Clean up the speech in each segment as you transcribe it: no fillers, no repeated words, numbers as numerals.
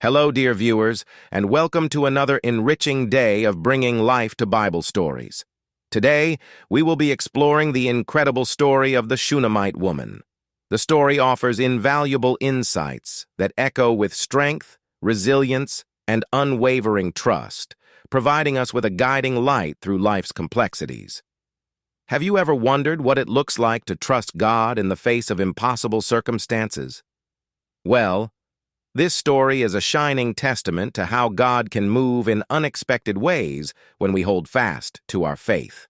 Hello, dear viewers, and welcome to another enriching day of bringing life to Bible stories. Today, we will be exploring the incredible story of the Shunammite woman. The story offers invaluable insights that echo with strength, resilience, and unwavering trust, providing us with a guiding light through life's complexities. Have you ever wondered what it looks like to trust God in the face of impossible circumstances? Well, this story is a shining testament to how God can move in unexpected ways when we hold fast to our faith.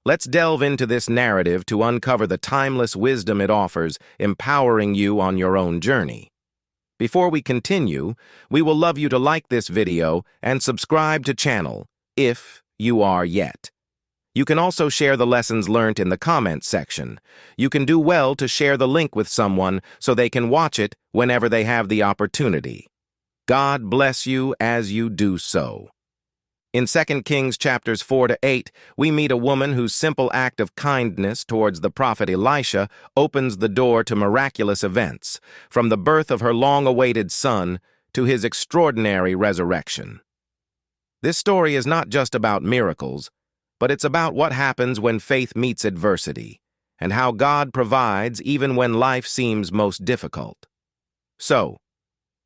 Let's delve into this narrative to uncover the timeless wisdom it offers, empowering you on your own journey. Before we continue, we will love you to like this video and subscribe to channel, if you are yet. You can also share the lessons learned in the comments section. You can do well to share the link with someone so they can watch it whenever they have the opportunity. God bless you as you do so. In 2 Kings chapters 4 to 8, we meet a woman whose simple act of kindness towards the prophet Elisha opens the door to miraculous events, from the birth of her long-awaited son to his extraordinary resurrection. This story is not just about miracles, but it's about what happens when faith meets adversity, and how God provides even when life seems most difficult. So,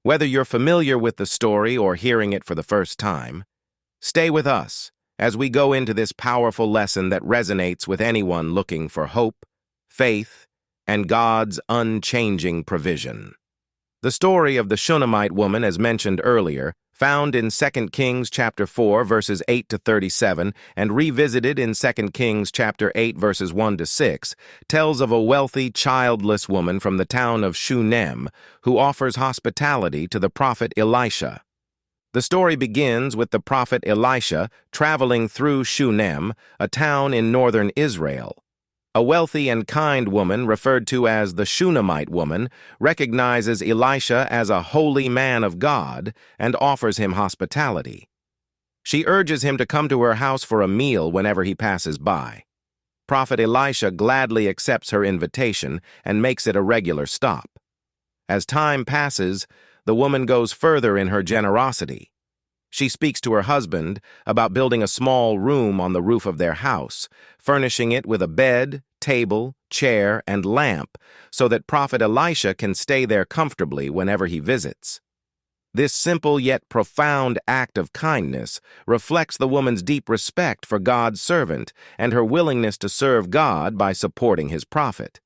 whether you're familiar with the story or hearing it for the first time, stay with us as we go into this powerful lesson that resonates with anyone looking for hope, faith, and God's unchanging provision. The story of the Shunammite woman, as mentioned earlier, found in 2 Kings chapter 4 verses 8 to 37 and revisited in 2 Kings chapter 8 verses 1 to 6, tells of a wealthy, childless woman from the town of Shunem who offers hospitality to the prophet Elisha. The story begins with the prophet Elisha traveling through Shunem, a town in northern Israel. A wealthy and kind woman, referred to as the Shunammite woman, recognizes Elisha as a holy man of God and offers him hospitality. She urges him to come to her house for a meal whenever he passes by. Prophet Elisha gladly accepts her invitation and makes it a regular stop. As time passes, the woman goes further in her generosity. She speaks to her husband about building a small room on the roof of their house, furnishing it with a bed, table, chair, and lamp so that Prophet Elisha can stay there comfortably whenever he visits. This simple yet profound act of kindness reflects the woman's deep respect for God's servant and her willingness to serve God by supporting his prophet.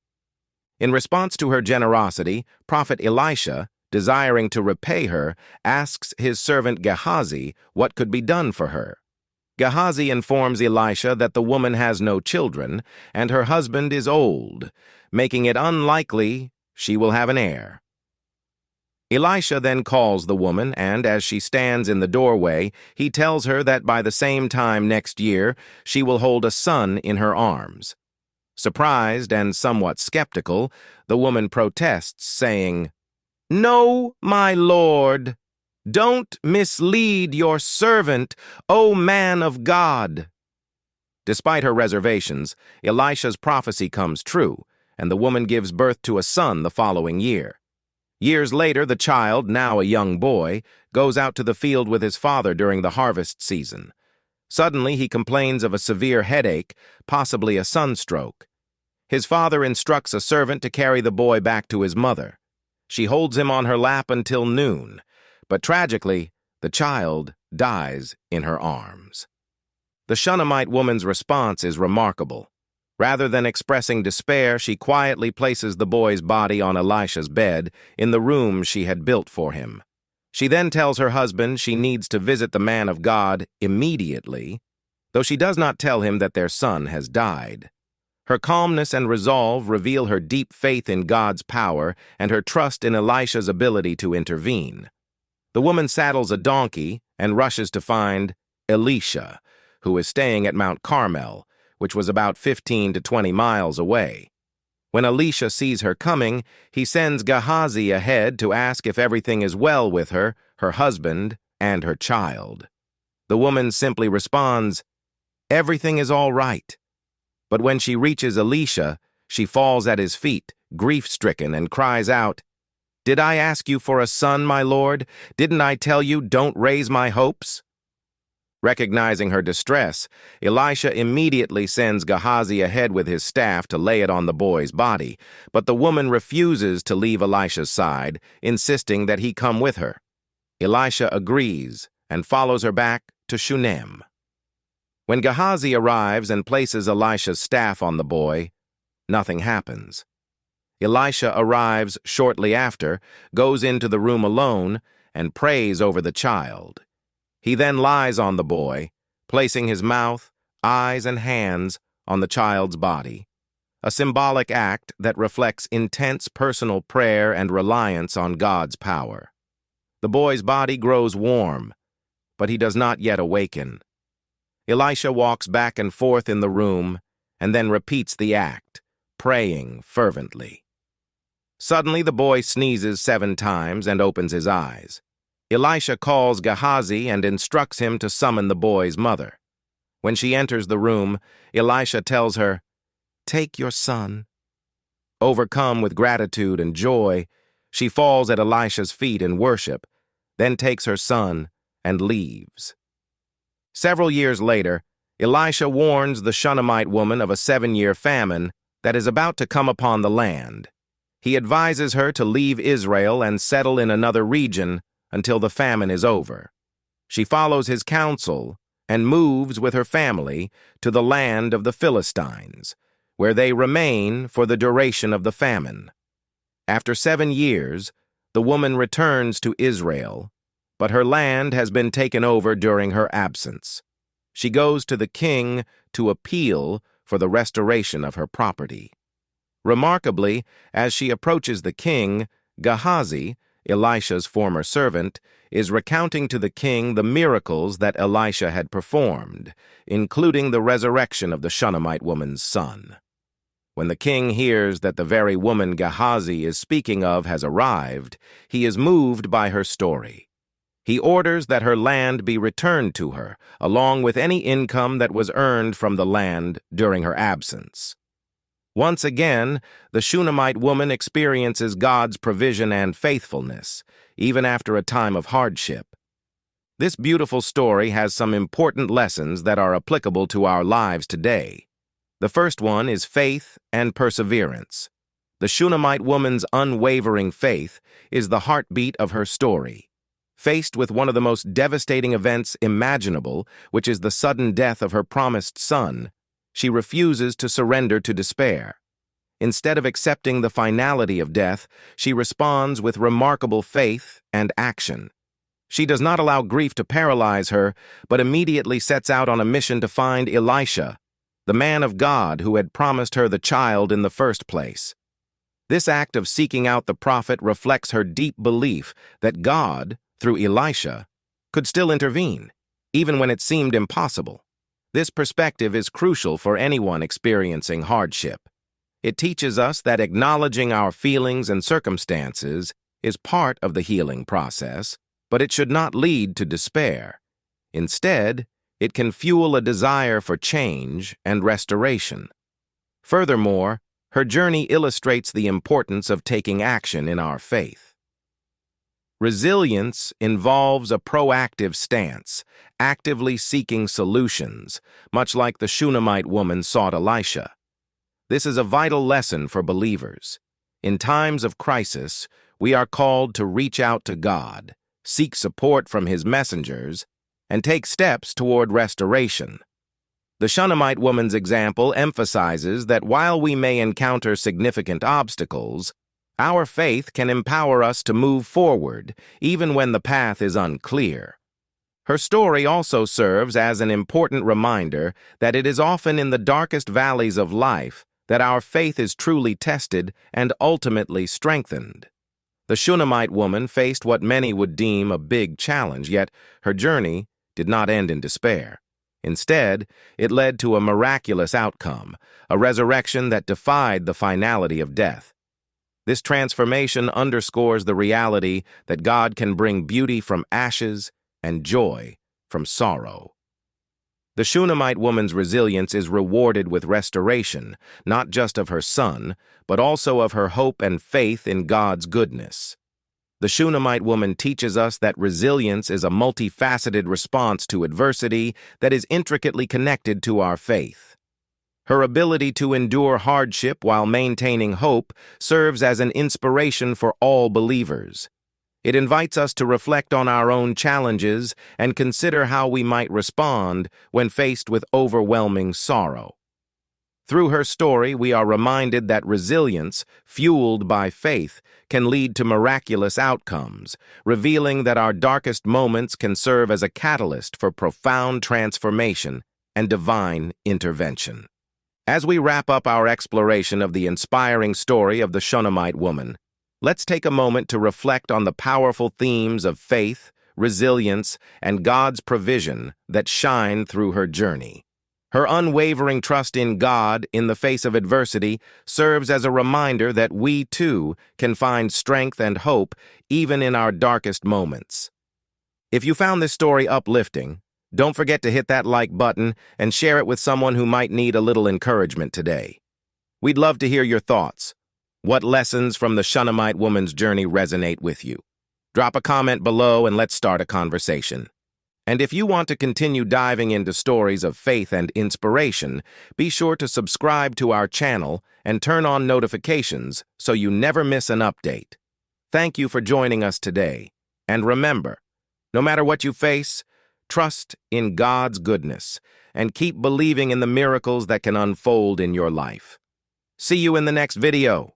In response to her generosity, Prophet Elisha, desiring to repay her, asks his servant Gehazi what could be done for her. Gehazi informs Elisha that the woman has no children, and her husband is old, making it unlikely she will have an heir. Elisha then calls the woman, and as she stands in the doorway, he tells her that by the same time next year, she will hold a son in her arms. Surprised and somewhat skeptical, the woman protests, saying, "No, my lord. Don't mislead your servant, O man of God." Despite her reservations, Elisha's prophecy comes true, and the woman gives birth to a son the following year. Years later, the child, now a young boy, goes out to the field with his father during the harvest season. Suddenly, he complains of a severe headache, possibly a sunstroke. His father instructs a servant to carry the boy back to his mother. She holds him on her lap until noon, but tragically, the child dies in her arms. The Shunammite woman's response is remarkable. Rather than expressing despair, she quietly places the boy's body on Elisha's bed in the room she had built for him. She then tells her husband she needs to visit the man of God immediately, though she does not tell him that their son has died. Her calmness and resolve reveal her deep faith in God's power and her trust in Elisha's ability to intervene. The woman saddles a donkey and rushes to find Elisha, who is staying at Mount Carmel, which was about 15 to 20 miles away. When Elisha sees her coming, he sends Gehazi ahead to ask if everything is well with her, her husband, and her child. The woman simply responds, "Everything is all right." But when she reaches Elisha, she falls at his feet, grief-stricken, and cries out, "Did I ask you for a son, my lord? Didn't I tell you, don't raise my hopes?" Recognizing her distress, Elisha immediately sends Gehazi ahead with his staff to lay it on the boy's body, but the woman refuses to leave Elisha's side, insisting that he come with her. Elisha agrees and follows her back to Shunem. When Gehazi arrives and places Elisha's staff on the boy, nothing happens. Elisha arrives shortly after, goes into the room alone, and prays over the child. He then lies on the boy, placing his mouth, eyes, and hands on the child's body, a symbolic act that reflects intense personal prayer and reliance on God's power. The boy's body grows warm, but he does not yet awaken. Elisha walks back and forth in the room and then repeats the act, praying fervently. Suddenly, the boy sneezes 7 times and opens his eyes. Elisha calls Gehazi and instructs him to summon the boy's mother. When she enters the room, Elisha tells her, "Take your son." Overcome with gratitude and joy, she falls at Elisha's feet in worship, then takes her son and leaves. Several years later, Elisha warns the Shunammite woman of a 7-year famine that is about to come upon the land. He advises her to leave Israel and settle in another region until the famine is over. She follows his counsel and moves with her family to the land of the Philistines, where they remain for the duration of the famine. After 7 years, the woman returns to Israel, but her land has been taken over during her absence. She goes to the king to appeal for the restoration of her property. Remarkably, as she approaches the king, Gehazi, Elisha's former servant, is recounting to the king the miracles that Elisha had performed, including the resurrection of the Shunammite woman's son. When the king hears that the very woman Gehazi is speaking of has arrived, he is moved by her story. He orders that her land be returned to her, along with any income that was earned from the land during her absence. Once again, the Shunammite woman experiences God's provision and faithfulness, even after a time of hardship. This beautiful story has some important lessons that are applicable to our lives today. The first one is faith and perseverance. The Shunammite woman's unwavering faith is the heartbeat of her story. Faced with one of the most devastating events imaginable, which is the sudden death of her promised son, she refuses to surrender to despair. Instead of accepting the finality of death, she responds with remarkable faith and action. She does not allow grief to paralyze her, but immediately sets out on a mission to find Elisha, the man of God who had promised her the child in the first place. This act of seeking out the prophet reflects her deep belief that God, through Elisha, could still intervene, even when it seemed impossible. This perspective is crucial for anyone experiencing hardship. It teaches us that acknowledging our feelings and circumstances is part of the healing process, but it should not lead to despair. Instead, it can fuel a desire for change and restoration. Furthermore, her journey illustrates the importance of taking action in our faith. Resilience involves a proactive stance, actively seeking solutions, much like the Shunammite woman sought Elisha. This is a vital lesson for believers. In times of crisis, we are called to reach out to God, seek support from His messengers, and take steps toward restoration. The Shunammite woman's example emphasizes that while we may encounter significant obstacles, our faith can empower us to move forward, even when the path is unclear. Her story also serves as an important reminder that it is often in the darkest valleys of life that our faith is truly tested and ultimately strengthened. The Shunammite woman faced what many would deem a big challenge, yet her journey did not end in despair. Instead, it led to a miraculous outcome, a resurrection that defied the finality of death. This transformation underscores the reality that God can bring beauty from ashes and joy from sorrow. The Shunammite woman's resilience is rewarded with restoration, not just of her son, but also of her hope and faith in God's goodness. The Shunammite woman teaches us that resilience is a multifaceted response to adversity that is intricately connected to our faith. Her ability to endure hardship while maintaining hope serves as an inspiration for all believers. It invites us to reflect on our own challenges and consider how we might respond when faced with overwhelming sorrow. Through her story, we are reminded that resilience, fueled by faith, can lead to miraculous outcomes, revealing that our darkest moments can serve as a catalyst for profound transformation and divine intervention. As we wrap up our exploration of the inspiring story of the Shunammite woman, let's take a moment to reflect on the powerful themes of faith, resilience, and God's provision that shine through her journey. Her unwavering trust in God in the face of adversity serves as a reminder that we, too, can find strength and hope even in our darkest moments. If you found this story uplifting, don't forget to hit that like button and share it with someone who might need a little encouragement today. We'd love to hear your thoughts. What lessons from the Shunammite woman's journey resonate with you? Drop a comment below and let's start a conversation. And if you want to continue diving into stories of faith and inspiration, be sure to subscribe to our channel and turn on notifications so you never miss an update. Thank you for joining us today. And remember, no matter what you face, trust in God's goodness and keep believing in the miracles that can unfold in your life. See you in the next video.